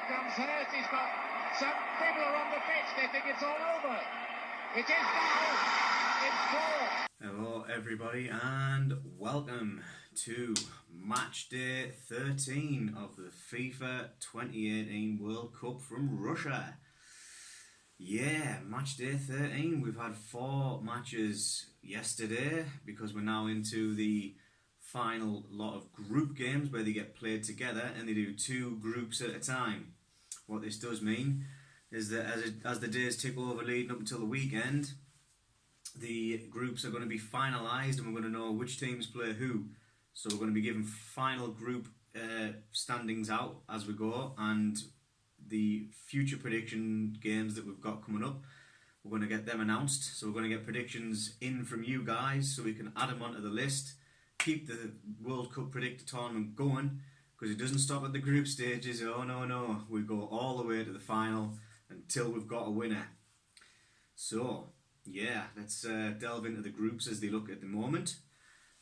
comes Hurst. He's got some fiddler on the pitch. They think it's all over. It is now. It's four. Hello everybody and welcome to match day 13 of the FIFA 2018 World Cup from Russia. Yeah, match day 13. We've had 4 matches yesterday because we're now into the final lot of group games where they get played together and they do 2 groups at a time. What this does mean is that as the days tick over leading up until the weekend, the groups are going to be finalised and we're going to know which teams play who. So we're going to be given final group standings out as we go, and the future prediction games that we've got coming up, we're going to get them announced. So we're going to get predictions in from you guys so we can add them onto the list, keep the World Cup Predictor tournament going, because it doesn't stop at the group stages. Oh no, we go all the way to the final until we've got a winner. So yeah, let's delve into the groups as they look at the moment,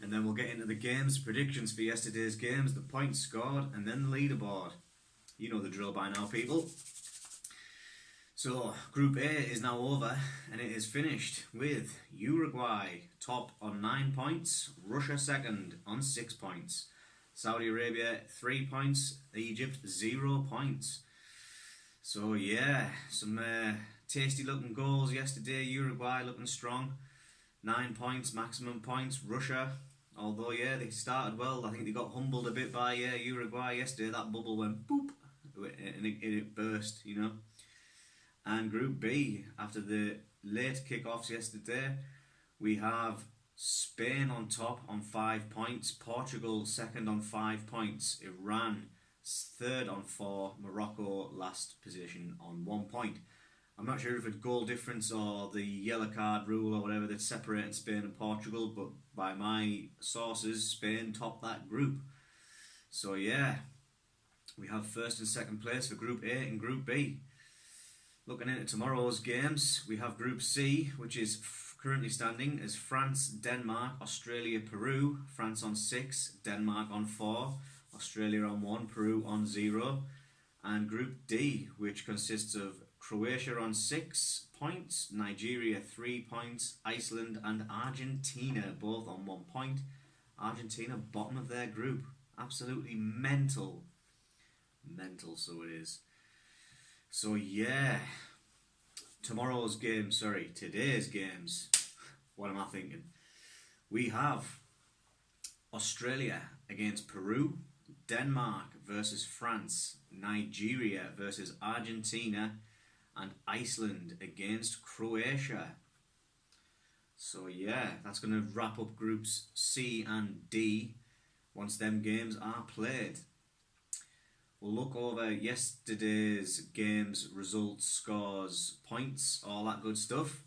and then we'll get into the games, predictions for yesterday's games, the points scored, and then the leaderboard. You know the drill by now, people. So Group A is now over and it is finished with Uruguay top on 9 points, Russia second on 6 points, Saudi Arabia 3 points, Egypt 0 points. So yeah, some tasty looking goals yesterday. Uruguay looking strong, 9 points, maximum points. Russia, although yeah, they started well, I think they got humbled a bit by Uruguay yesterday. That bubble went boop and it burst, you know. And Group B, after the late kick-offs yesterday, we have Spain on top on 5 points, Portugal second on 5 points, Iran third on 4, Morocco last position on 1 point. I'm not sure if it's goal difference or the yellow card rule or whatever that's separating Spain and Portugal, but by my sources, Spain topped that group. So yeah, we have first and second place for Group A and Group B. Looking into tomorrow's games, we have Group C, which is currently standing as France, Denmark, Australia, Peru. France on 6, Denmark on 4, Australia on 1, Peru on 0. And Group D, which consists of Croatia on 6 points, Nigeria 3 points, Iceland and Argentina both on 1 point. Argentina bottom of their group. Absolutely mental. Mental, so it is. So yeah, today's games, what am I thinking? We have Australia against Peru, Denmark versus France, Nigeria versus Argentina, and Iceland against Croatia. So yeah, that's going to wrap up groups C and D once them games are played. We'll look over yesterday's games, results, scores, points, all that good stuff.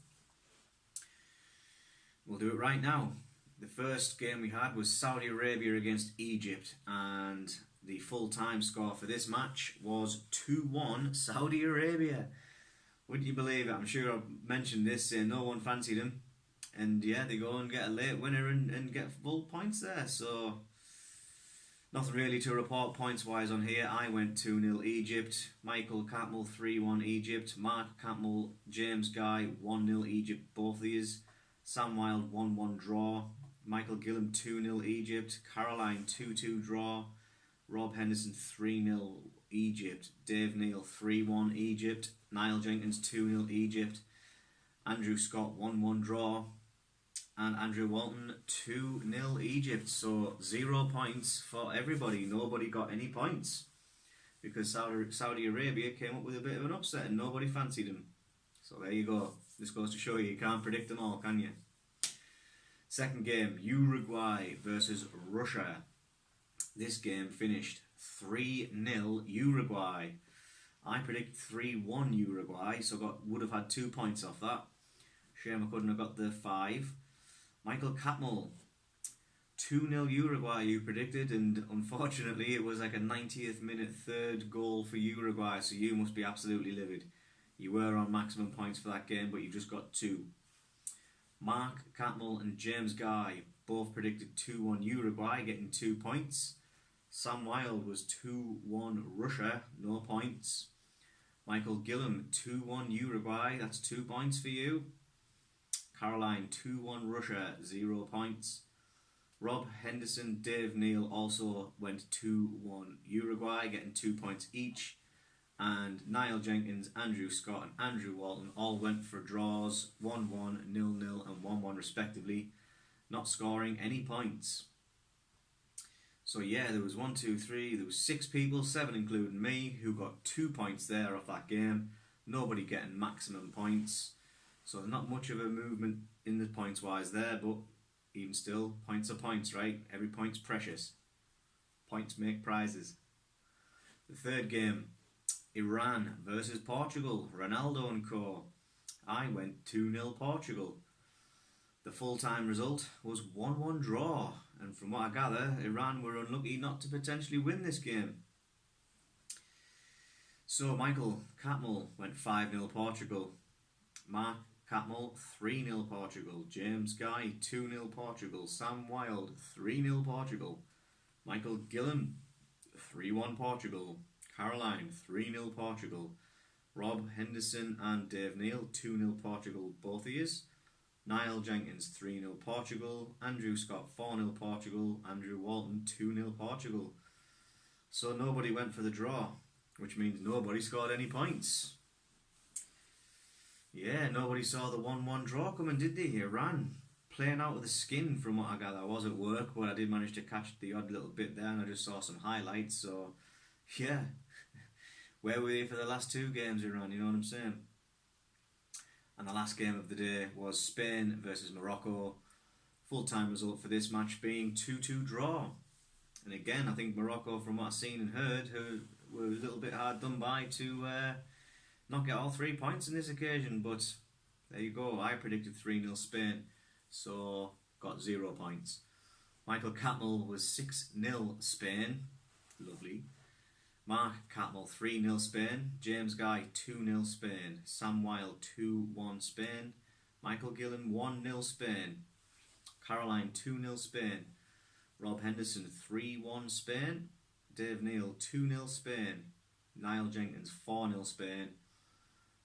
We'll do it right now. The first game we had was Saudi Arabia against Egypt, and the full-time score for this match was 2-1 Saudi Arabia. Wouldn't you believe it? I'm sure I've mentioned this, saying no one fancied them. And yeah, they go and get a late winner and get full points there. So nothing really to report points-wise on here. I went 2-0 Egypt. Michael Campbell 3-1 Egypt. Mark Campbell, James Guy 1-0 Egypt, both of these. Sam Wilde 1-1 draw. Michael Gillam 2-0 Egypt. Caroline 2-2 draw. Rob Henderson 3-0 Egypt. Dave Neal 3-1 Egypt. Niall Jenkins 2-0 Egypt. Andrew Scott 1-1 draw. And Andrew Walton 2-0 Egypt. So 0 points for everybody. Nobody got any points because Saudi Arabia came up with a bit of an upset and nobody fancied them. So there you go. This goes to show you can't predict them all, can you? Second game, Uruguay versus Russia. This game finished 3-0 Uruguay. I predict 3-1 Uruguay, so would have had 2 points off that. Shame I couldn't have got the 5. Michael Campbell, 2-0 Uruguay you predicted, and unfortunately it was like a 90th minute third goal for Uruguay, so you must be absolutely livid. You were on maximum points for that game, but you just got 2. Mark Campbell and James Guy both predicted 2-1 Uruguay, getting 2 points. Sam Wilde was 2-1 Russia, no points. Michael Gillum 2-1 Uruguay, that's 2 points for you. Caroline 2-1 Russia, 0 points. Rob Henderson, Dave Neal also went 2-1 Uruguay, getting 2 points each. And Niall Jenkins, Andrew Scott and Andrew Walton all went for draws, 1-1, 0-0 and 1-1 respectively, not scoring any points. So yeah, there was 6 people, 7 including me, who got 2 points there off that game. Nobody getting maximum points. So there's not much of a movement in the points wise there, but even still, points are points, right? Every point's precious. Points make prizes. The third game, Iran versus Portugal, Ronaldo and co. I went 2-0 Portugal. The full-time result was 1-1 draw, and from what I gather, Iran were unlucky not to potentially win this game. So Michael Catmull went 5-0 Portugal. Mark Catmull 3-0 Portugal. James Guy 2-0 Portugal. Sam Wilde 3-0 Portugal. Michael Gillum 3-1 Portugal. Caroline 3-0 Portugal. Rob Henderson and Dave Neal 2-0 Portugal, both of yous. Niall Jenkins 3-0 Portugal. Andrew Scott 4-0 Portugal. Andrew Walton 2-0 Portugal. So nobody went for the draw, which means nobody scored any points. Yeah, nobody saw the 1-1 draw coming, did they? Iran playing out of the skin from what I gather. I was at work, but I did manage to catch the odd little bit there, and I just saw some highlights. So yeah, where were they for the last 2 games, Iran? You know what I'm saying? And the last game of the day was Spain versus Morocco. Full-time result for this match being 2-2 draw. And again, I think Morocco, from what I've seen and heard, were a little bit hard done by to not get all 3 points in this occasion. But there you go. I predicted 3-0 Spain, so got 0 points. Michael Catmull was 6-0 Spain. Lovely. Mark Catmull 3-0 Spain. James Guy 2-0 Spain. Sam Wilde 2-1 Spain. Michael Gillen 1-0 Spain. Caroline 2-0 Spain. Rob Henderson 3-1 Spain. Dave Neal 2-0 Spain. Niall Jenkins 4-0 Spain.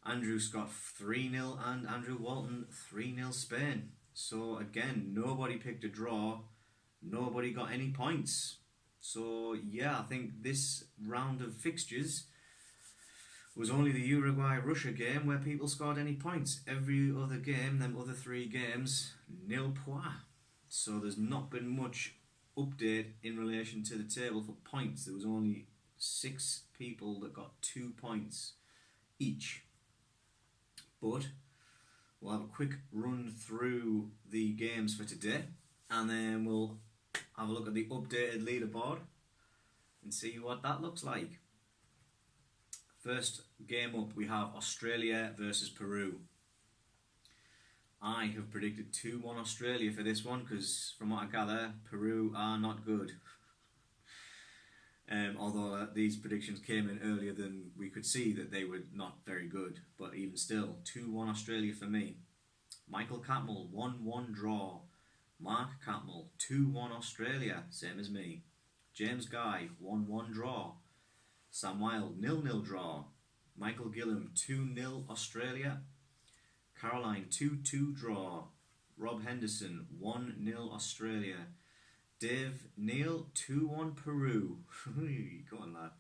Andrew Scott 3-0 and Andrew Walton 3-0 Spain. So again, nobody picked a draw. Nobody got any points. So yeah, I think this round of fixtures was only the Uruguay-Russia game where people scored any points. Every other game, them other 3 games, nil points. So there's not been much update in relation to the table for points. There was only 6 people that got 2 points each. But we'll have a quick run through the games for today, and then we'll have a look at the updated leaderboard and see what that looks like. First game up, we have Australia versus Peru. I have predicted 2-1 Australia for this one because, from what I gather, Peru are not good. Although these predictions came in earlier than we could see that they were not very good. But even still, 2-1 Australia for me. Michael Catmull, 1-1 draw. Mark Catmull, 2-1 Australia, same as me. James Guy, 1-1 draw. Sam Wilde, 0-0 draw. Michael Gillum, 2-0 Australia. Caroline, 2-2 draw. Rob Henderson, 1-0 Australia. Dave Neal, 2-1 Peru. Go on, lad.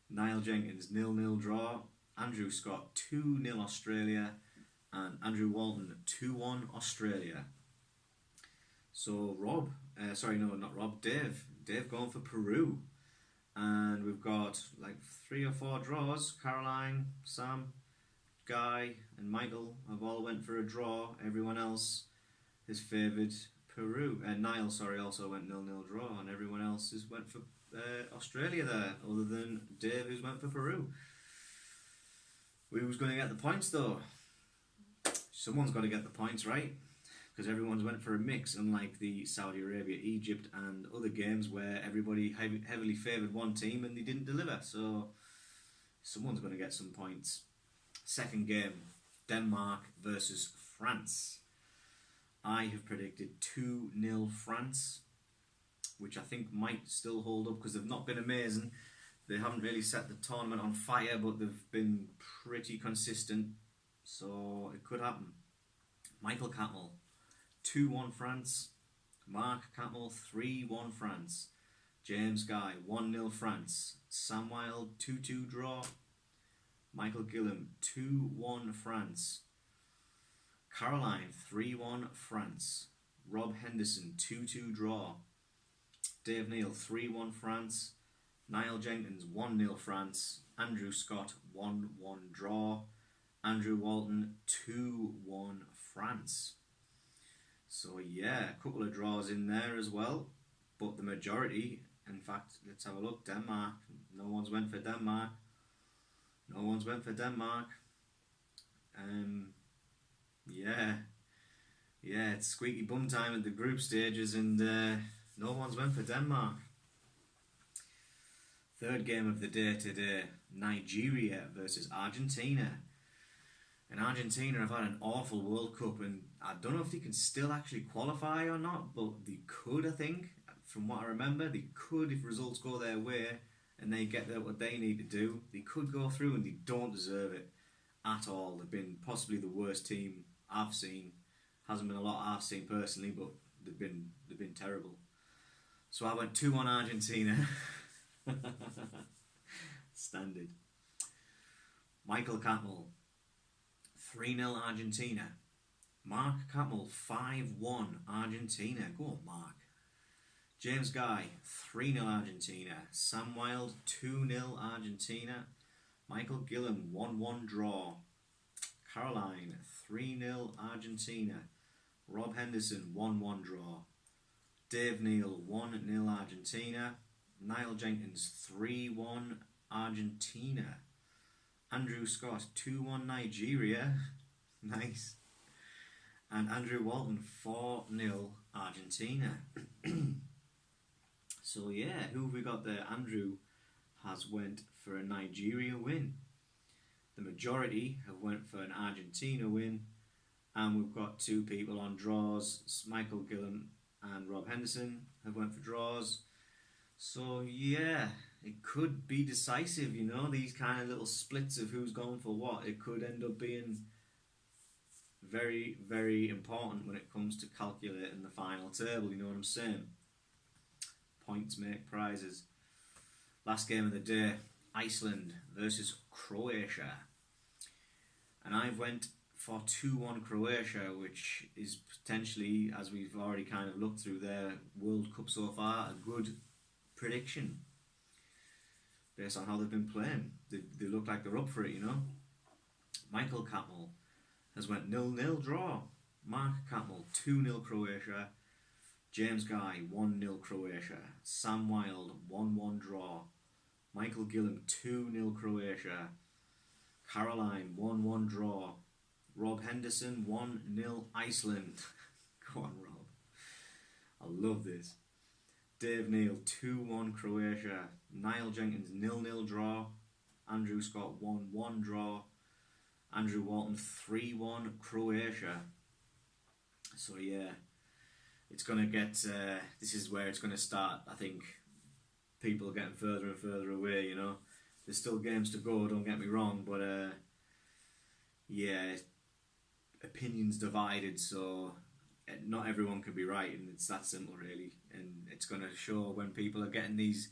Niall Jenkins, 0-0 draw. Andrew Scott, 2-0 Australia. And Andrew Walton, 2-1 Australia. So Dave. Dave going for Peru. And we've got like 3 or 4 draws. Caroline, Sam, Guy and Michael have all went for a draw. Everyone else has favoured Peru. Niall, also went 0-0 draw. And everyone else has went for Australia there, other than Dave, who's went for Peru. Who's going to get the points though? Someone's got to get the points, right? Because everyone's went for a mix, unlike the Saudi Arabia, Egypt and other games where everybody heavily favoured one team and they didn't deliver. So someone's going to get some points. Second game, Denmark versus France. I have predicted 2-0 France. which I think might still hold up because they've not been amazing. They haven't really set the tournament on fire, but they've been pretty consistent, so it could happen. Michael Catmull, 2-1 France. Mark Catmull, 3-1 France. James Guy, 1-0 France. Sam Wilde, 2-2 draw. Michael Gillam, 2-1 France. Caroline, 3-1 France. Rob Henderson, 2-2 draw. Dave Neal, 3-1 France. Niall Jenkins, 1-0 France. Andrew Scott, 1-1 draw. Andrew Walton, 2-1 France. So yeah, a couple of draws in there as well. But the majority, in fact, let's have a look. Denmark, no one's went for Denmark. No one's went for Denmark. Yeah, it's squeaky bum time at the group stages, and no one's went for Denmark. Third game of the day today, Nigeria versus Argentina. And Argentina have had an awful World Cup, and I don't know if they can still actually qualify or not, but they could, I think. From what I remember, they could, if results go their way and they get what they need to do, they could go through, and they don't deserve it at all. They've been possibly the worst team I've seen. Hasn't been a lot I've seen personally, but they've been terrible. So I went 2-1 Argentina. Standard. Michael Catmull, 3-0 Argentina. Mark Catmull, 5-1 Argentina. Go on, Mark. James Guy, 3-0 Argentina. Sam Wilde, 2-0 Argentina. Michael Gillam, 1-1 draw. Caroline, 3-0 Argentina. Rob Henderson, 1-1 draw. Dave Neal, 1-0 Argentina. Niall Jenkins, 3-1 Argentina. Andrew Scott, 2-1 Nigeria. Nice. And Andrew Walton, 4-0 Argentina. So yeah, who have we got there? Andrew has went for a Nigeria win. The majority have went for an Argentina win. And we've got two people on draws. Michael Gillam and Rob Henderson have went for draws. So yeah, it could be decisive, you know, these kind of little splits of who's going for what. It could end up being very, very important when it comes to calculating the final table, you know what I'm saying? Points make prizes. Last game of the day, Iceland versus Croatia. And I've went for 2-1 Croatia, which is potentially, as we've already kind of looked through their World Cup so far, a good prediction based on how they've been playing. They look like they're up for it, you know. Michael Catmull has went 0-0 draw. Mark Catmull, 2-0 Croatia. James Guy, 1-0 Croatia. Sam Wilde, 1-1 draw. Michael Gillam, 2-0 Croatia. Caroline, 1-1 draw. Rob Henderson, 1-0 Iceland. Go on, Rob. I love this. Dave Neal, 2-1 Croatia. Niall Jenkins, 0-0 draw. Andrew Scott, 1-1 draw. Andrew Walton, 3-1 Croatia. So yeah, it's going to get, this is where it's going to start, I think. People getting further and further away, you know. There's still games to go, don't get me wrong, but yeah, opinions divided, so not everyone can be right, and it's that simple really. And it's going to show when people are getting these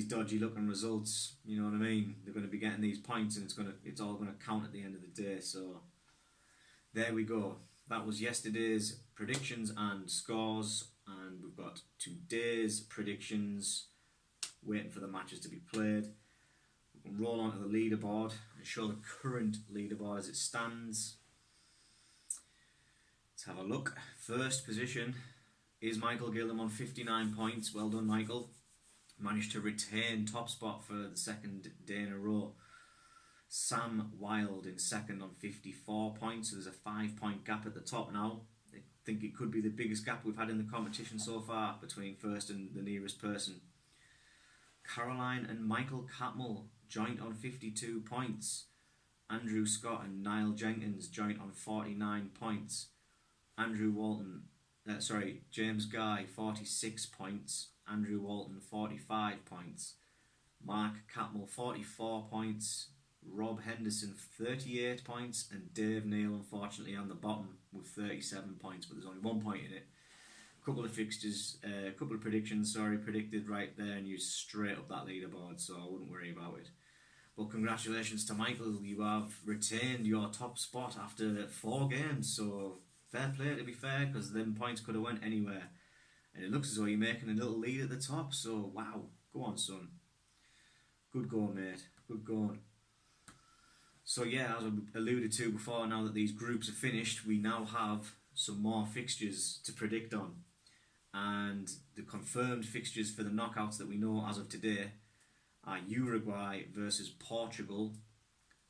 dodgy looking results, you know what I mean. They're going to be getting these points, and it's all going to count at the end of the day. So there we go. That was yesterday's predictions and scores, and we've got today's predictions, waiting for the matches to be played. We can roll onto the leaderboard and show the current leaderboard as it stands. Let's have a look. First position is Michael Gillam on 59 points. Well done, Michael. Managed to retain top spot for the second day in a row. Sam Wilde in second on 54 points. So there's a 5-point gap at the top now. I think it could be the biggest gap we've had in the competition so far between first and the nearest person. Caroline and Michael Catmull joint on 52 points. Andrew Scott and Niall Jenkins joint on 49 points. Andrew Walton James Guy 46 points, Andrew Walton 45 points, Mark Catmull 44 points, Rob Henderson 38 points, and Dave Neal unfortunately on the bottom with 37 points, but there's only 1 point in it. A couple of fixtures, a couple of predictions, predicted right there, and you straight up that leaderboard, so I wouldn't worry about it. But congratulations to Michael, you have retained your top spot after 4 games, so fair play to be fair, because them points could have went anywhere. And it looks as though you're making a little lead at the top, so wow, go on son. Good going mate, good going. So yeah, as I alluded to before, now that these groups are finished, we now have some more fixtures to predict on. And the confirmed fixtures for the knockouts that we know as of today are Uruguay versus Portugal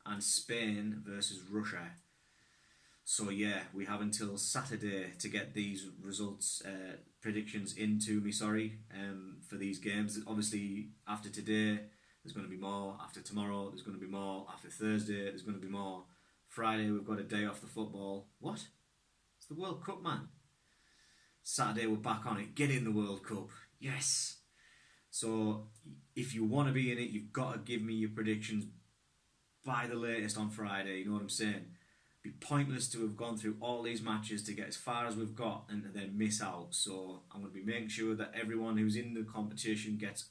and Spain versus Russia. So yeah, we have until Saturday to get these results, predictions into me, for these games. Obviously, after today, there's going to be more. After tomorrow, there's going to be more. After Thursday, there's going to be more. Friday, we've got a day off the football. What? It's the World Cup, man. Saturday, we're back on it. Get in the World Cup. Yes. So, if you want to be in it, you've got to give me your predictions by the latest on Friday. You know what I'm saying? It'd be pointless to have gone through all these matches to get as far as we've got and then miss out. So, I'm going to be making sure that everyone who's in the competition gets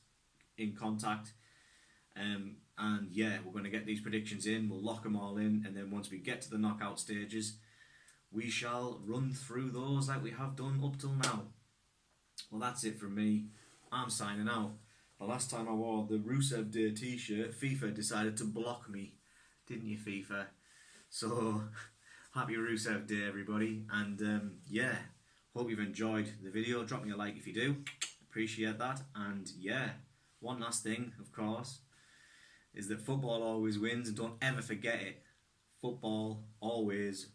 in contact. And yeah, we're going to get these predictions in. We'll lock them all in. And then once we get to the knockout stages, we shall run through those like we have done up till now. Well, that's it from me. I'm signing out. The last time I wore the Rusev Day t-shirt, FIFA decided to block me. Didn't you, FIFA? So, happy Rusev Day, everybody. And yeah, hope you've enjoyed the video. Drop me a like if you do. Appreciate that. And yeah, one last thing, of course, is that football always wins. And don't ever forget it. Football always